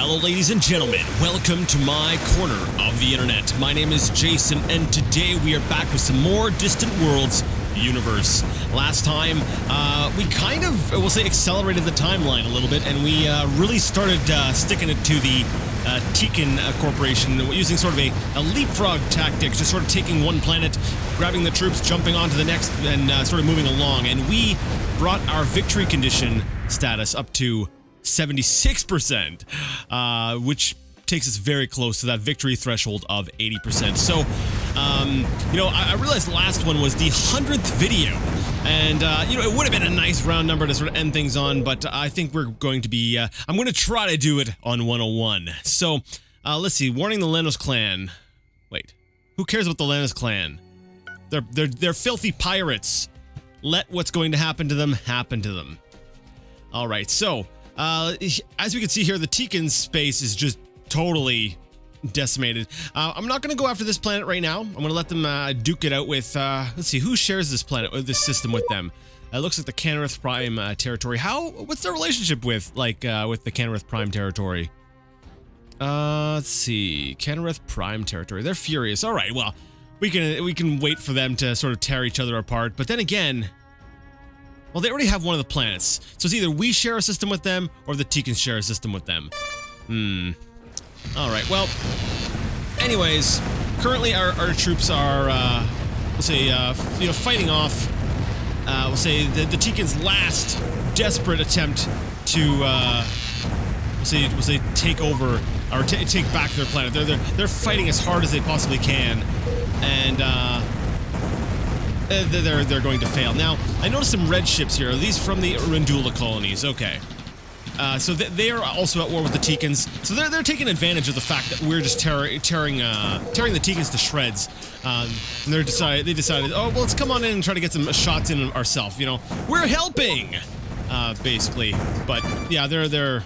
Hello ladies and gentlemen, welcome to my corner of the internet. My name is Jason and today we are back with some more Distant Worlds universe. Last time, we kind of, we'll say, accelerated the timeline a little bit and we really started sticking it to the Tekin Corporation, using sort of a leapfrog tactic, just sort of taking one planet, grabbing the troops, jumping onto the next, and sort of moving along. And we brought our victory condition status up to 76%, which takes us very close to that victory threshold of 80%. So, you know, I realized the last one was the 100th video, and, you know, it would have been a nice round number to sort of end things on, but I think we're going to be, I'm going to try to do it on 101. So, let's see, warning the Lenos clan. Wait, who cares about the Lenos clan? They're filthy pirates. Let what's going to happen to them happen to them. All right, so, as we can see here, the Tekin space is just totally decimated. I'm not going to go after this planet right now. I'm going to let them duke it out with, let's see, who shares this planet, or this system with them? It looks like the Canarith Prime territory. What's their relationship with, like, with the Canarith Prime territory? Let's see, Canarith Prime territory. They're furious. All right, well, we can wait for them to sort of tear each other apart. But then again, well, they already have one of the planets. So it's either we share a system with them or the Tekins share a system with them. Alright, well, anyways, currently our troops are, we'll say, you know, fighting off, we'll say, the Tekins' last desperate attempt to, we'll say take over, or take back their planet. They're fighting as hard as they possibly can, and, they're going to fail. Now, I noticed some red ships here. Are these from the Rendula colonies? Okay. So they are also at war with the Tekins. So they're taking advantage of the fact that we're just tearing the Tekins to shreds. And they decided, oh, well, let's come on in and try to get some shots in ourselves. You know, we're helping, basically. But yeah, they're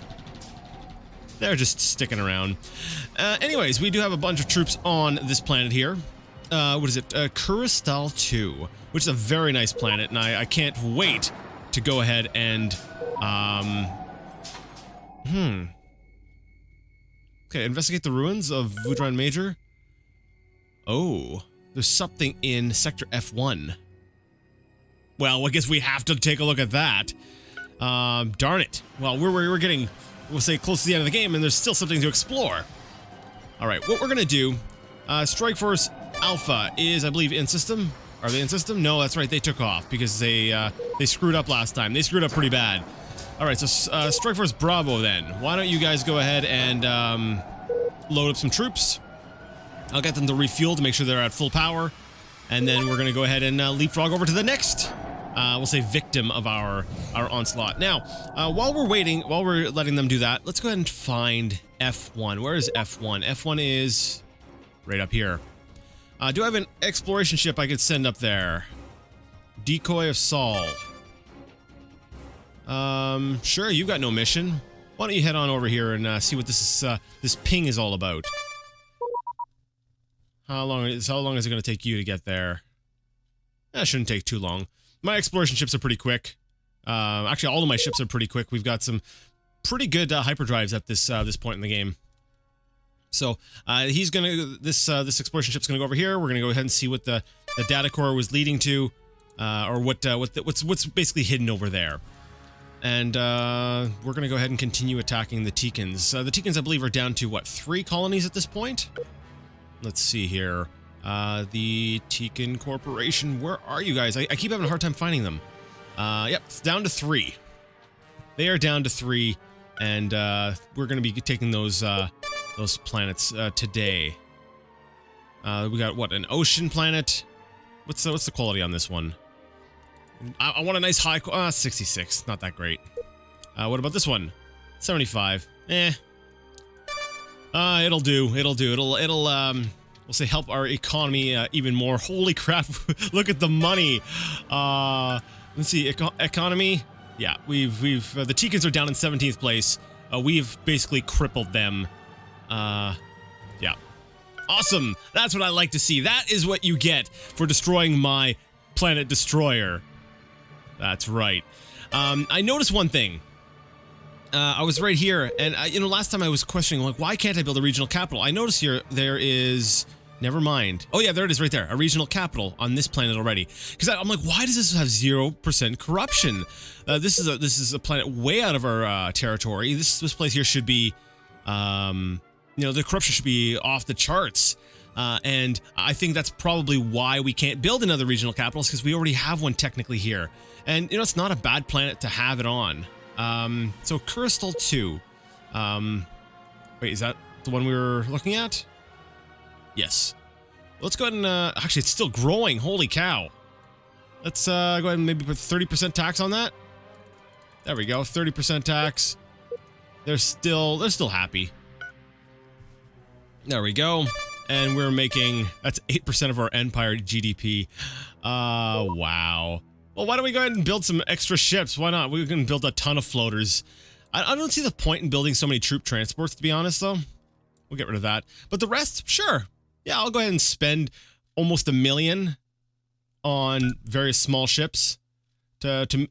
just sticking around. Anyways, we do have a bunch of troops on this planet here. What is it? Kuristal 2, which is a very nice planet, and I can't wait to go ahead and, okay, investigate the ruins of Vudran Major. Oh, there's something in Sector F1. Well, I guess we have to take a look at that. Darn it. Well, we're getting, we'll say, close to the end of the game, and there's still something to explore. Alright, what we're gonna do, Strike Force Alpha is, I believe, in system. Are they in system? No, that's right. They took off because they screwed up last time. They screwed up pretty bad. All right, so Strike Force Bravo then. Why don't you guys go ahead and load up some troops? I'll get them to refuel to make sure they're at full power, and then we're gonna go ahead and leapfrog over to the next, we'll say, victim of our onslaught. Now, while we're waiting, while we're letting them do that, let's go ahead and find F1. Where is F1? F1 is right up here. Do I have an exploration ship I could send up there? Decoy of Saul. Sure, you've got no mission. Why don't you head on over here and see what this ping is all about? How long is it going to take you to get there? That shouldn't take too long. My exploration ships are pretty quick. Actually, all of my ships are pretty quick. We've got some pretty good hyperdrives at this point in the game. So he's gonna this exploration ship's gonna go over here. We're gonna go ahead and see what the data core was leading to, or what's basically hidden over there. And we're gonna go ahead and continue attacking the Tekins. The Tekins, I believe, are down to what, 3 colonies at this point? Let's see here. The Tekin Corporation. Where are you guys? I keep having a hard time finding them. Yep, it's down to 3. They are down to 3, and we're gonna be taking those planets today. We got what, an ocean planet? What's the quality on this one? I want a nice high 66, not that great. What about this one? 75. It'll do. It'll we'll say help our economy even more. Holy crap. Look at the money. Let's see, economy. Yeah, we've the Tekins are down in 17th place. We've basically crippled them. Yeah. Awesome. That's what I like to see. That is what you get for destroying my planet destroyer. That's right. I noticed one thing. I was right here, and you know, last time I was questioning, like, why can't I build a regional capital? I noticed here there is, never mind. Oh yeah, there it is right there, a regional capital on this planet already. Because I'm like, why does this have 0% corruption? This is a planet way out of our territory. This place here should be, you know, the corruption should be off the charts. And I think that's probably why we can't build another regional capital, because we already have one technically here. And you know, it's not a bad planet to have it on. So Kuristal 2. Wait, is that the one we were looking at? Yes. Let's go ahead and, actually, it's still growing. Holy cow. Let's, go ahead and maybe put 30% tax on that. There we go. 30% tax. They're still happy. There we go. And we're making, that's 8% of our Empire GDP. Wow. Well, why don't we go ahead and build some extra ships? Why not? We can build a ton of floaters. I don't see the point in building so many troop transports, to be honest, though. We'll get rid of that. But the rest, sure. Yeah, I'll go ahead and spend almost $1 million on various small ships to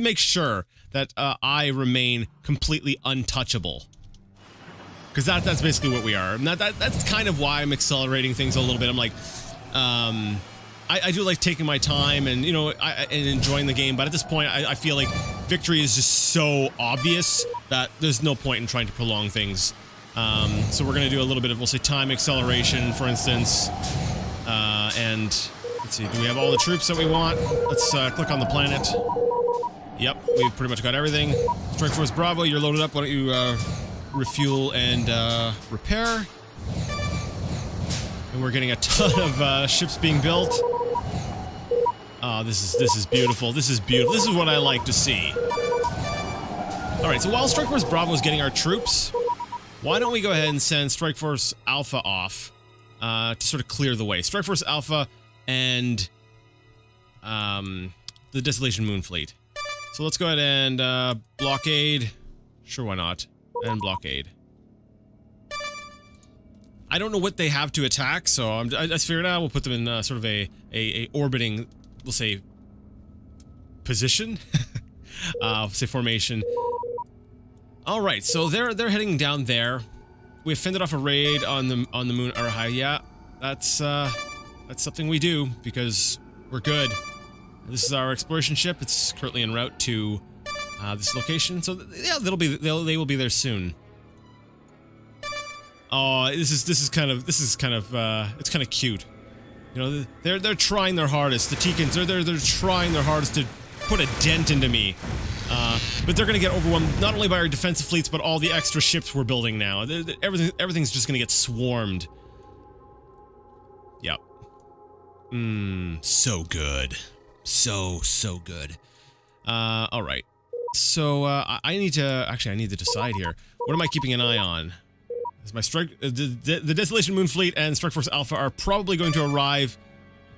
make sure that I remain completely untouchable. Because that's basically what we are. And that's kind of why I'm accelerating things a little bit. I'm like, I do like taking my time and, you know, and enjoying the game, but at this point, I feel like victory is just so obvious that there's no point in trying to prolong things. So we're going to do a little bit of, we'll say, time acceleration, for instance. And let's see, do we have all the troops that we want? Let's click on the planet. Yep, we've pretty much got everything. Strike Force Bravo, you're loaded up. Why don't you refuel and repair? And we're getting a ton of ships being built. Oh, this is beautiful. This is beautiful. This is what I like to see. All right, so while Strike Force Bravo is getting our troops, why don't we go ahead and send Strike Force Alpha off to sort of clear the way. Strike Force Alpha and the Desolation Moon Fleet. So let's go ahead and blockade. Sure, why not? And blockade. I don't know what they have to attack, so I just figured out we'll put them in sort of a orbiting, we'll say, position, say formation. All right, so they're heading down there. We fended off a raid on the moon Arahai. Yeah, that's something we do because we're good. This is our exploration ship. It's currently en route to this location. So yeah, they will be there soon. Oh, this is kind of it's kind of cute. You know, they're trying their hardest. The Tekins, they're trying their hardest to put a dent into me. But they're gonna get overwhelmed not only by our defensive fleets, but all the extra ships we're building now. Everything's just gonna get swarmed. Yep. So good. So good. All right. So I need to decide here. What am I keeping an eye on? Is my strike, the Desolation Moon Fleet and Strike Force Alpha are probably going to arrive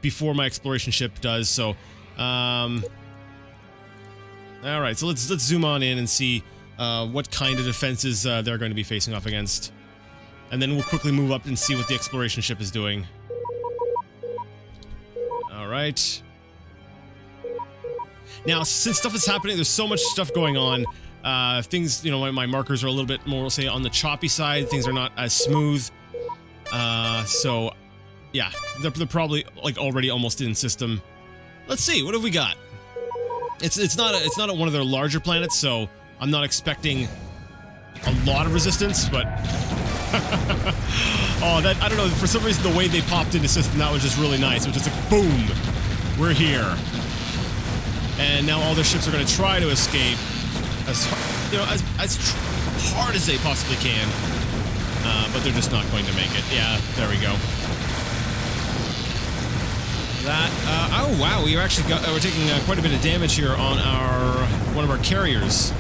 before my exploration ship does. So, all right. So let's zoom on in and see what kind of defenses they're going to be facing off against, and then we'll quickly move up and see what the exploration ship is doing. All right. Now, since stuff is happening, there's so much stuff going on. Things, you know, my markers are a little bit more, we'll say, on the choppy side. Things are not as smooth. So, yeah, they're probably like already almost in system. Let's see, what have we got? It's not one of their larger planets, so I'm not expecting a lot of resistance, but oh, that, I don't know, for some reason the way they popped into system, that was just really nice. It was just like, boom, we're here. And now all their ships are going to try to escape as hard as they possibly can, but they're just not going to make it. Yeah, there we go. That oh wow, we're taking quite a bit of damage here on one of our carriers.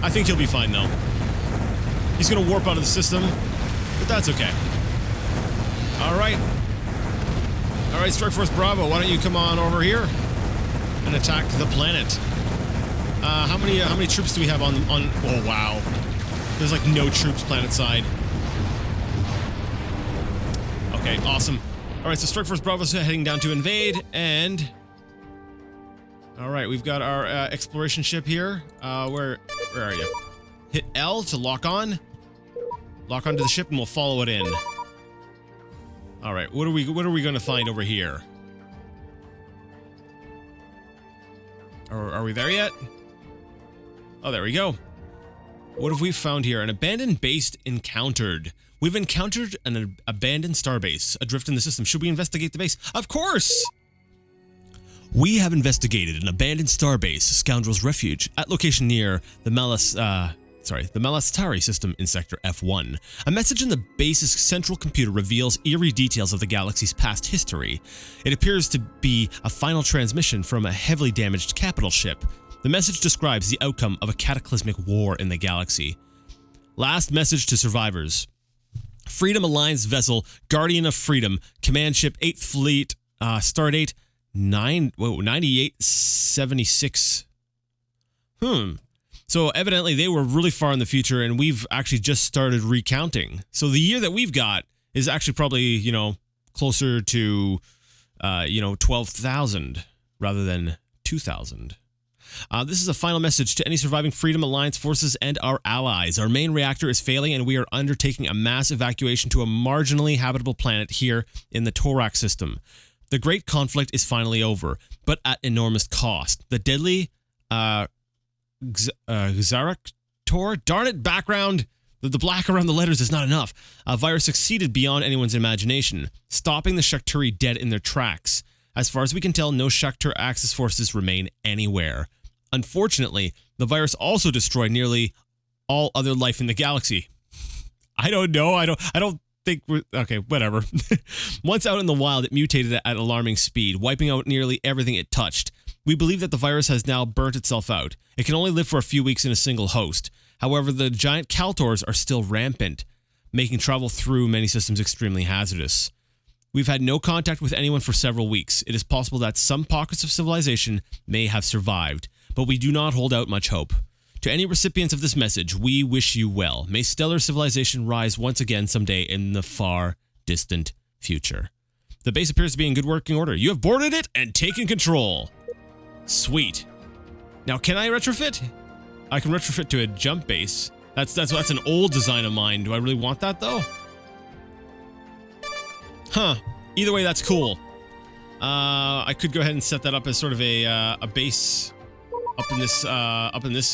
I think he'll be fine though. He's going to warp out of the system, but that's okay. All right, Strike Force Bravo, why don't you come on over here and attack the planet? How many troops do we have on? Oh wow, there's like no troops planet side. Okay, awesome. All right, so Strike Force Bravo's heading down to invade, and all right, we've got our exploration ship here. Where Where are you? Hit L to lock on. Lock onto the ship and we'll follow it in. All right, what are we going to find over here? Are we there yet? Oh, there we go. What have we found here? An abandoned base encountered. We've encountered an abandoned starbase adrift in the system. Should we investigate the base? Of course! We have investigated an abandoned starbase, Scoundrel's Refuge, at location near the Malastari system in Sector F1. A message in the base's central computer reveals eerie details of the galaxy's past history. It appears to be a final transmission from a heavily damaged capital ship. The message describes the outcome of a cataclysmic war in the galaxy. Last message to survivors. Freedom Alliance vessel, Guardian of Freedom, Command Ship 8th Fleet, Stardate 9876. So evidently they were really far in the future and we've actually just started recounting. So the year that we've got is actually probably, you know, closer to, 12,000 rather than 2,000. This is a final message to any surviving Freedom Alliance forces and our allies. Our main reactor is failing and we are undertaking a mass evacuation to a marginally habitable planet here in the Torak system. The great conflict is finally over, but at enormous cost. The deadly Xaraktor? Darn it, background! The black around the letters is not enough. A virus succeeded beyond anyone's imagination, stopping the Shakturi dead in their tracks. As far as we can tell, no Shakturi Axis forces remain anywhere. Unfortunately, the virus also destroyed nearly all other life in the galaxy. I don't know. I don't think okay, whatever. Once out in the wild, it mutated at alarming speed, wiping out nearly everything it touched. We believe that the virus has now burnt itself out. It can only live for a few weeks in a single host. However, the giant Kaltors are still rampant, making travel through many systems extremely hazardous. We've had no contact with anyone for several weeks. It is possible that some pockets of civilization may have survived, but we do not hold out much hope. To any recipients of this message, we wish you well. May stellar civilization rise once again someday in the far distant future. The base appears to be in good working order. You have boarded it and taken control. Sweet. Now, can I retrofit? I can retrofit to a jump base. That's an old design of mine. Do I really want that though? Huh. Either way, that's cool. I could go ahead and set that up as sort of a base up in this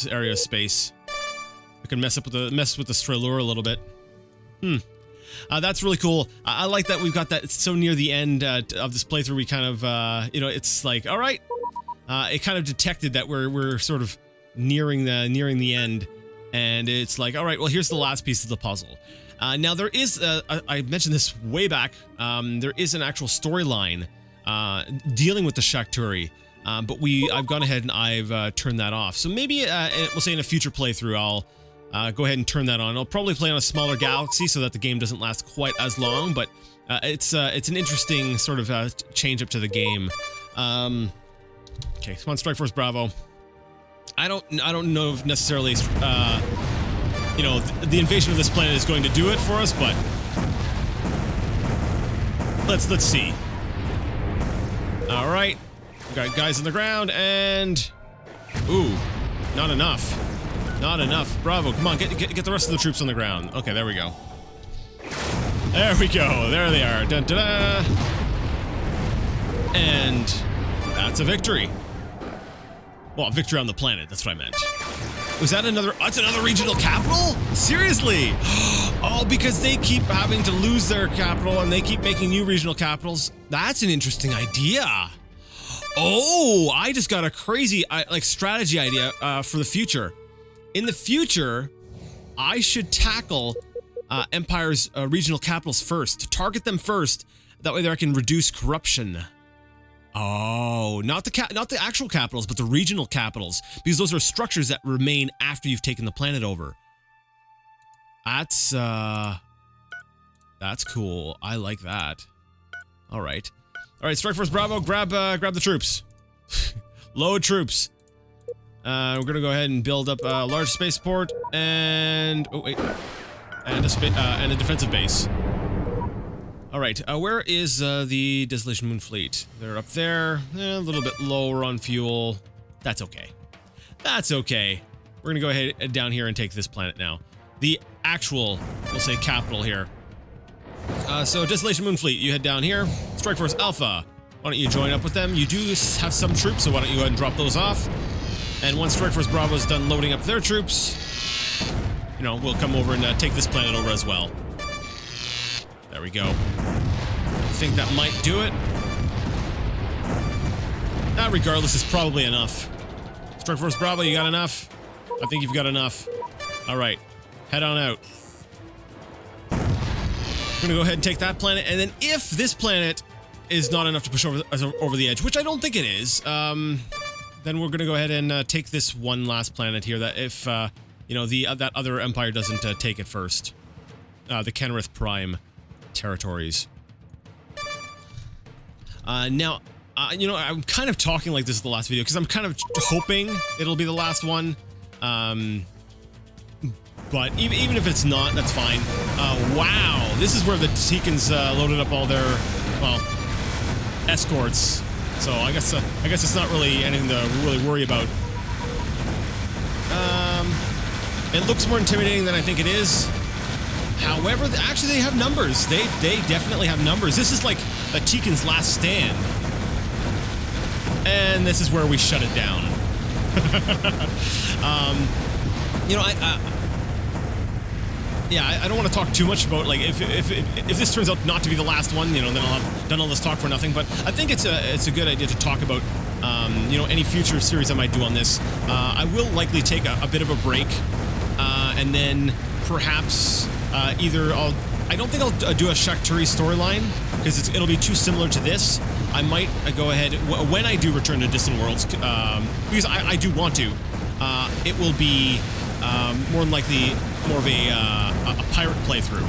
area of space. I can mess with the Strelure a little bit. That's really cool. I like that we've got that. It's so near the end of this playthrough. We kind of it's like, all right. It kind of detected that we're sort of nearing the end, and it's like, all right, well, here's the last piece of the puzzle. Now there is I mentioned this way back. There is an actual storyline dealing with the Shakturi, but I've gone ahead and I've turned that off. So maybe we'll say in a future playthrough I'll go ahead and turn that on. I'll probably play on a smaller galaxy so that the game doesn't last quite as long, but it's an interesting sort of change up to the game. Okay, come on, Strike Force Bravo. I don't know if necessarily the invasion of this planet is going to do it for us, but let's see. All right, we got guys on the ground, and ooh, not enough. Bravo, come on, get the rest of the troops on the ground. Okay, there we go. There we go. There they are. Dun, dun, dun. And that's a victory. Well, victory on the planet, that's what I meant. Was that that's another regional capital? Seriously? Oh, because they keep having to lose their capital and they keep making new regional capitals. That's an interesting idea. Oh, I just got a crazy strategy idea for the future. In the future, I should tackle Empire's regional capitals first, target them first. That way I can reduce corruption. Oh, not the actual capitals, but the regional capitals, because those are structures that remain after you've taken the planet over. That's cool. I like that. All right, Strike Force Bravo, grab the troops. Load troops. We're gonna go ahead and build up a large spaceport and and a defensive base. All right, where is the Desolation Moon Fleet? They're up there, a little bit lower on fuel. That's okay. We're gonna go ahead down here and take this planet now. The actual, we'll say, capital here. So Desolation Moon Fleet, you head down here. Strike Force Alpha, why don't you join up with them? You do have some troops, so why don't you go ahead and drop those off? And once Strike Force Bravo is done loading up their troops, you know, we'll come over and take this planet over as well. There we go. I think that might do it. Regardless, it's probably enough. Strike Force Bravo, you got enough? I think you've got enough. Alright, head on out. We're gonna go ahead and take that planet, and then if this planet is not enough to push over the edge, which I don't think it is, then we're gonna go ahead and take this one last planet here, that if, you know, that other empire doesn't take it first. The Kenrith Prime territories. Now, you know, I'm kind of talking like this is the last video because I'm kind of hoping it'll be the last one. But even if it's not, that's fine. Wow, this is where the Tekins loaded up all their, well, escorts. So I guess it's not really anything to really worry about. It looks more intimidating than I think it is. However, actually they have numbers. They definitely have numbers. This is like a Tekin's last stand. And this is where we shut it down. You know, I don't want to talk too much about, like, if this turns out not to be the last one, you know, then I'll have done all this talk for nothing. But I think it's a good idea to talk about, you know, any future series I might do on this. I will likely take a bit of a break, and then perhaps either I don't think I'll do a Shakturi storyline because it'll be too similar to this. I might go ahead when I do return to Distant Worlds, because I do want to. It will be more than likely more of a pirate playthrough,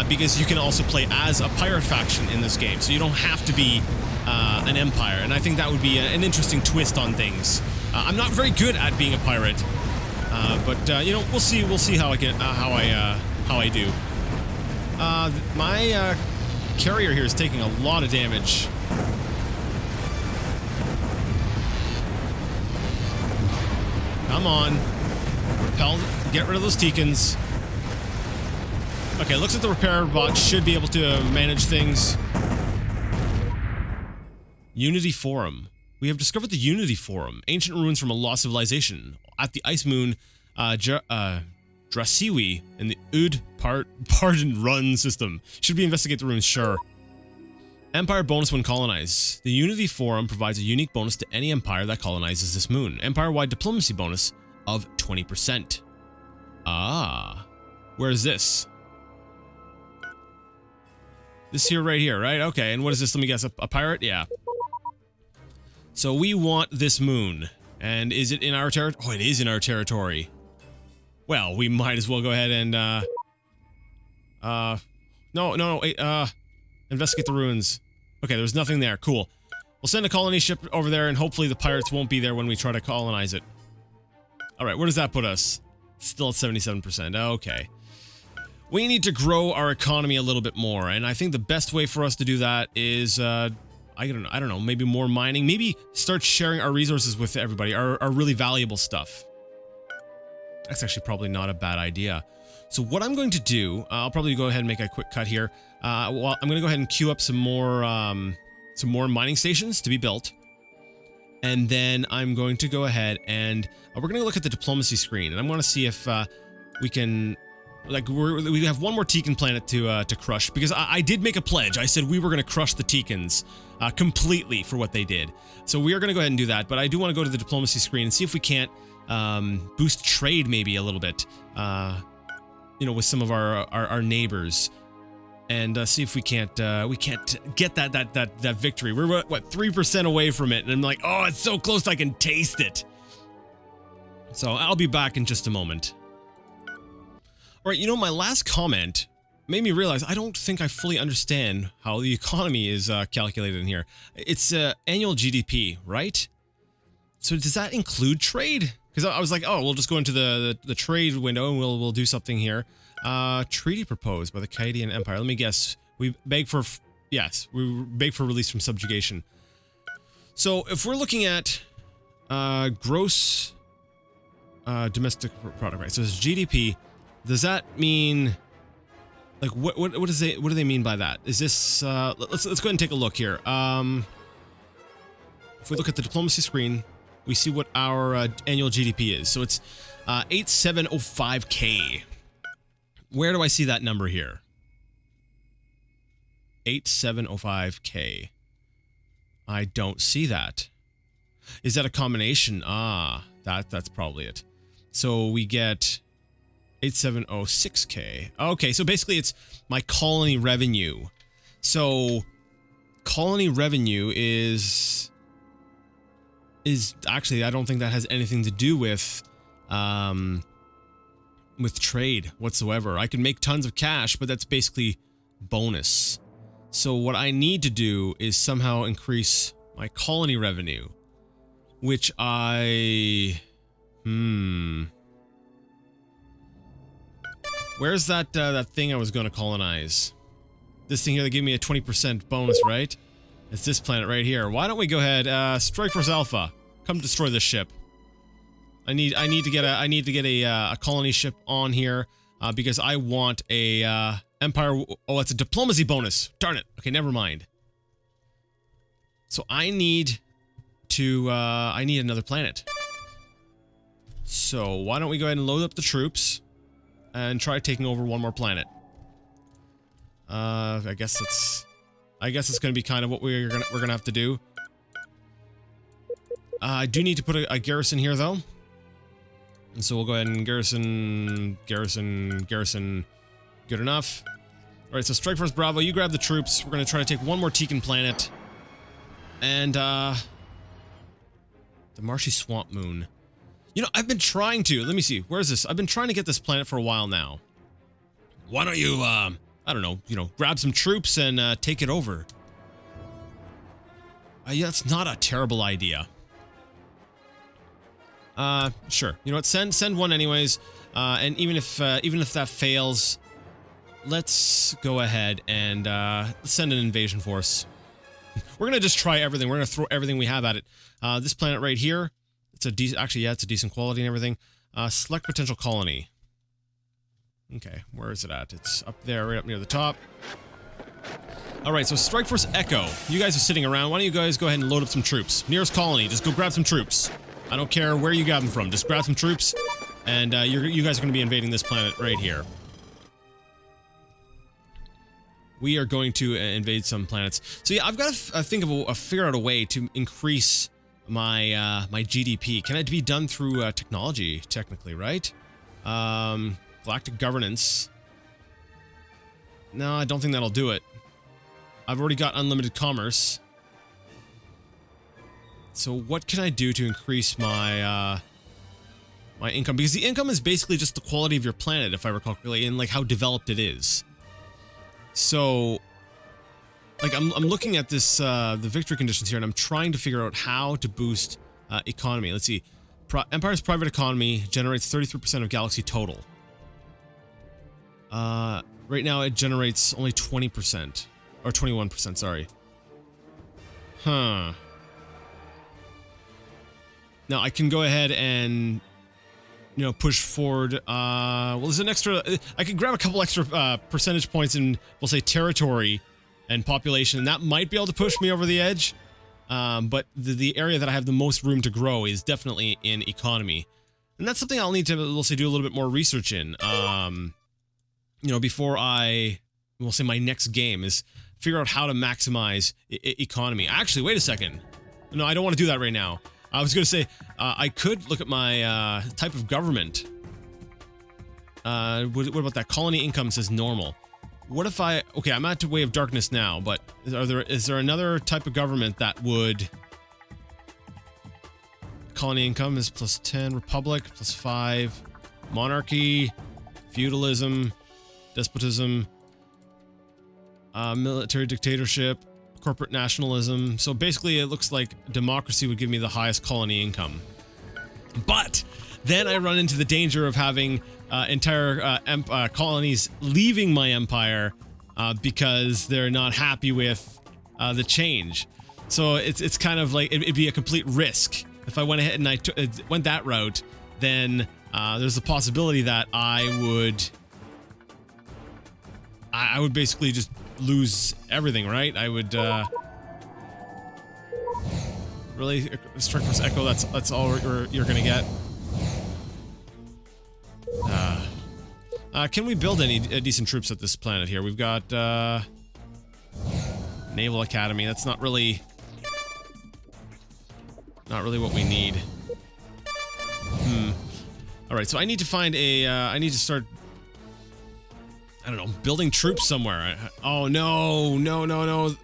because you can also play as a pirate faction in this game, so you don't have to be an empire, and I think that would be an interesting twist on things. I'm not very good at being a pirate, but you know, we'll see how I get how I do. My carrier here is taking a lot of damage. Come on. Repel, get rid of those Tekins. Okay, looks like the repair bot should be able to manage things. Unity Forum. We have discovered the Unity Forum, ancient ruins from a lost civilization, at the ice moon Drasiwi in the Ud Pardon Run system. Should we investigate the ruins? Sure. Empire bonus when colonized. The Unity Forum provides a unique bonus to any empire that colonizes this moon. Empire-wide diplomacy bonus of 20%. Ah. Where is this? This here, right here, right? Okay, and what is this? Let me guess, a pirate? Yeah. So we want this moon. And is it in our territory? Oh, it is in our territory. Well, we might as well go ahead and, no, wait, investigate the ruins. Okay, there's nothing there. Cool. We'll send a colony ship over there, and hopefully the pirates won't be there when we try to colonize it. Alright, where does that put us? Still at 77%. Okay. We need to grow our economy a little bit more, and I think the best way for us to do that is, I don't know, maybe more mining. Maybe start sharing our resources with everybody, our really valuable stuff. That's actually probably not a bad idea. So what I'm going to do, I'll probably go ahead and make a quick cut here. Well, I'm going to go ahead and queue up some more mining stations to be built. And then I'm going to go ahead and we're going to look at the diplomacy screen. And I'm going to see if we can, like, we have one more Tekin planet to crush. Because I did make a pledge. I said we were going to crush the Tekins completely for what they did. So we are going to go ahead and do that. But I do want to go to the diplomacy screen and see if we can't boost trade maybe a little bit. You know, with some of our neighbors, and see if we can't get that victory. We're what 3% away from it, and I'm like, oh, it's so close I can taste it. So I'll be back in just a moment. All right, you know, my last comment made me realize I don't think I fully understand how the economy is calculated in here. It's annual GDP, right? So does that include trade? Because I was like, oh, we'll just go into the trade window and we'll do something here. Treaty proposed by the Cadian Empire. Let me guess. We beg for release from subjugation. So if we're looking at gross domestic product, right? So it's GDP. Does that mean, like, what do they mean by that? Is this, let's go ahead and take a look here. If we look at the diplomacy screen, we see what our annual GDP is. So it's 8705K. Where do I see that number here? 8705K. I don't see that. Is that a combination? Ah, that's probably it. So we get 8706K. Okay, so basically it's my colony revenue. So colony revenue is actually, I don't think that has anything to do with trade whatsoever. I can make tons of cash, but that's basically bonus. So what I need to do is somehow increase my colony revenue, which where's that thing I was going to colonize? This thing here that gave me a 20% bonus, right? It's this planet right here. Why don't we go ahead, Strike Force Alpha, come destroy this ship. I need to get a colony ship on here because I want a Empire. Oh, it's a diplomacy bonus. Darn it. Okay, never mind. So I need another planet. So why don't we go ahead and load up the troops and try taking over one more planet. I guess it's going to be kind of what we're gonna have to do. I do need to put a garrison here though. And so we'll go ahead and garrison. Good enough. Alright, so Strike Force Bravo, you grab the troops. We're going to try to take one more Tekin planet. And, the Marshy Swamp Moon. You know, I've been trying to... Let me see. Where is this? I've been trying to get this planet for a while now. Why don't you, I don't know, grab some troops and, take it over? Yeah, that's not a terrible idea. Sure. You know what? Send one anyways. And even if that fails, let's go ahead and send an invasion force. We're gonna just try everything. We're gonna throw everything we have at it. This planet right here, it's a decent. Actually, yeah, it's a decent quality and everything. Select potential colony. Okay, where is it at? It's up there, right up near the top. All right, so Strike Force Echo. You guys are sitting around. Why don't you guys go ahead and load up some troops? Nearest colony, just go grab some troops. I don't care where you got them from. Just grab some troops, and you guys are going to be invading this planet right here. We are going to invade some planets. So yeah, I've got to figure out a way to increase my my GDP. Can it be done through technology, technically, right? Galactic governance. No, I don't think that'll do it. I've already got unlimited commerce. So what can I do to increase my my income? Because the income is basically just the quality of your planet, if I recall correctly, and like how developed it is. So, like I'm looking at this the victory conditions here, and I'm trying to figure out how to boost economy. Let's see. Empire's private economy generates 33% of galaxy total. Right now it generates only 20%. Or 21%, sorry. Huh. Now I can go ahead and, push forward. Well, there's an extra. I could grab a couple extra percentage points in, we'll say, territory and population. And that might be able to push me over the edge. But the area that I have the most room to grow is definitely in economy, and that's something I'll need to, we'll say, do a little bit more research in. Before we'll say my next game is figure out how to maximize economy. Actually, wait a second. No, I don't want to do that right now. I was going to say, I could look at my type of government. What about that? Colony income says normal. What if okay, I'm at Way of Darkness now, but is there another type of government that would... Colony income is +10, Republic, +5, Monarchy, Feudalism, Despotism, Military Dictatorship, Corporate Nationalism. So basically it looks like democracy would give me the highest colony income. But then I run into the danger of having entire colonies leaving my empire because they're not happy with the change. So it's kind of like it'd be a complete risk if I went ahead and I went that route. then there's a possibility that I would basically just lose everything, right? I would really Strike Force Echo. That's all you're gonna get. Can we build any decent troops at this planet here? We've got Naval Academy. That's not really what we need. All right, so I need to find a. I need to start. I don't know, building troops somewhere. Oh no, no, no, no.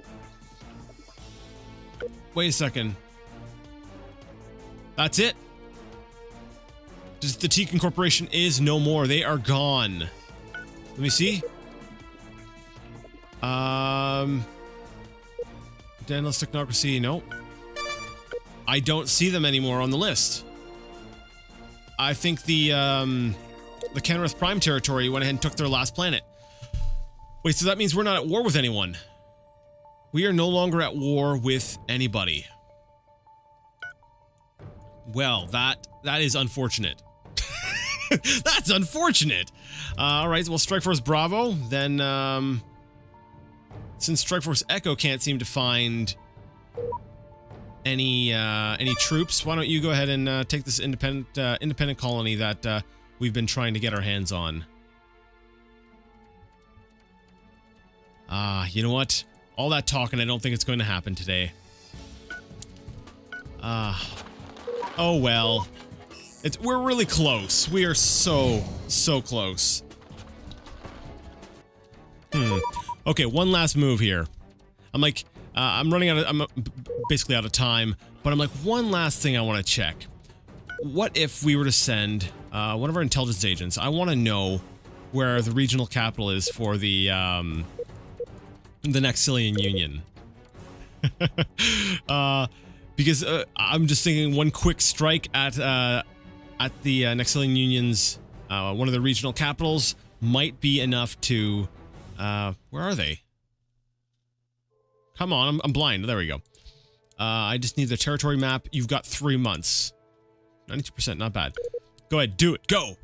Wait a second. That's it. Just the Tekin Corporation is no more. They are gone. Let me see. Danless Technocracy, nope. I don't see them anymore on the list. I think the Kenrith Prime territory went ahead and took their last planet. Wait, so that means we're not at war with anyone. We are no longer at war with anybody. Well, that is unfortunate. That's unfortunate. All right, well, Strike Force Bravo. Then, since Strike Force Echo can't seem to find any troops, why don't you go ahead and take this independent colony that we've been trying to get our hands on. You know what? All that talking, I don't think it's going to happen today. Oh well. We're really close. We are so close. Okay, one last move here. I'm like, I'm basically out of time, but I'm like, one last thing I want to check. What if we were to send one of our intelligence agents? I want to know where the regional capital is for the Nexilian Union. Because I'm just thinking one quick strike at the Nexilian Union's one of the regional capitals might be enough to where are they? Come on, I'm blind. There we go. I just need the territory map. You've got 3 months. 92%, not bad. Go ahead, do it. Go.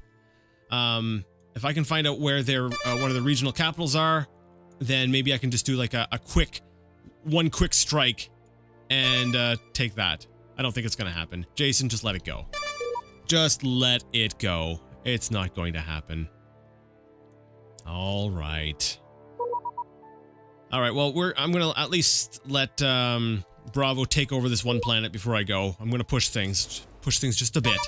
If I can find out where their one of the regional capitals are, then maybe I can just do like one quick strike and take that. I don't think it's gonna happen. Jason, just let it go. Just let it go. It's not going to happen. All right. All right, well, I'm gonna at least let Bravo take over this one planet before I go. I'm gonna push things just a bit.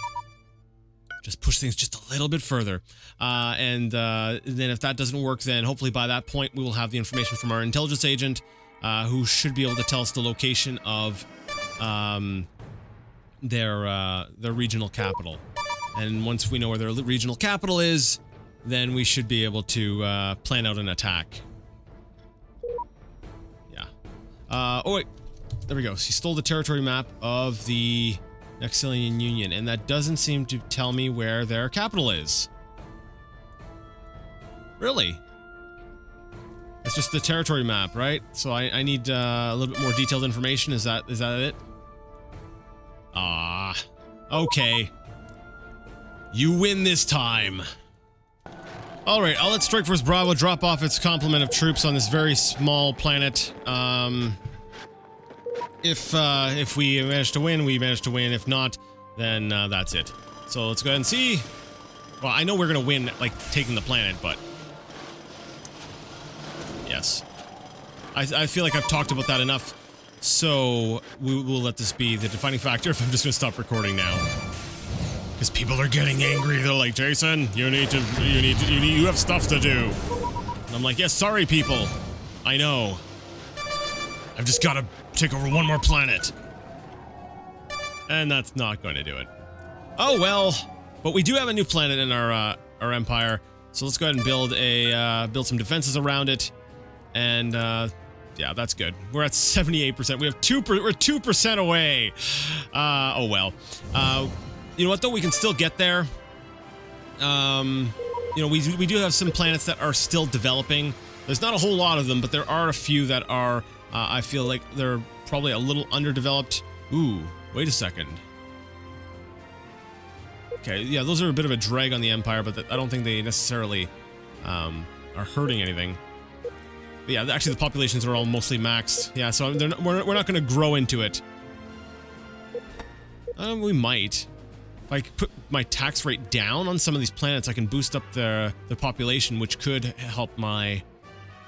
Just push things just a little bit further. And then if that doesn't work, then hopefully by that point we will have the information from our intelligence agent, who should be able to tell us the location of their regional capital. And once we know where their regional capital is, then we should be able to plan out an attack. Yeah. Oh wait, there we go. She stole the territory map of the Nexilian Union, and that doesn't seem to tell me where their capital is. Really? It's just the territory map, right? So I need a little bit more detailed information. Is that it? Ah, okay. You win this time. All right, I'll let Strike Force Bravo drop off its complement of troops on this very small planet. If we manage to win, we manage to win. If not, then that's it. So let's go ahead and see. Well, I know we're gonna win, like, taking the planet, but yes. I feel like I've talked about that enough, so we will let this be the defining factor if I'm just gonna stop recording now. Because people are getting angry. They're like, Jason, you have stuff to do. And I'm like, yes, sorry, people. I know. I've just got to take over one more planet. And that's not going to do it. Oh, well. But we do have a new planet in our empire. So let's go ahead and build some defenses around it. And, yeah, that's good. We're at 78%. We have we're 2% away. Oh, well. You know what, though? We can still get there. You know, we do have some planets that are still developing. There's not a whole lot of them, but there are a few that are, I feel like they're probably a little underdeveloped. Ooh, wait a second. Okay, yeah, those are a bit of a drag on the Empire, but I don't think they necessarily are hurting anything. But yeah, actually the populations are all mostly maxed. Yeah, so we're not going to grow into it. We might. If I put my tax rate down on some of these planets, I can boost up the population, which could help my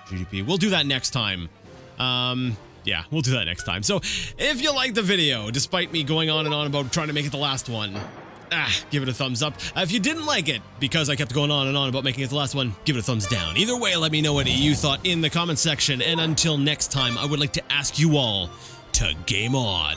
GDP. We'll do that next time. Yeah, we'll do that next time. So, if you like the video, despite me going on and on about trying to make it the last one, give it a thumbs up. If you didn't like it, because I kept going on and on about making it the last one, give it a thumbs down. Either way, let me know what you thought in the comment section. And until next time, I would like to ask you all to game on.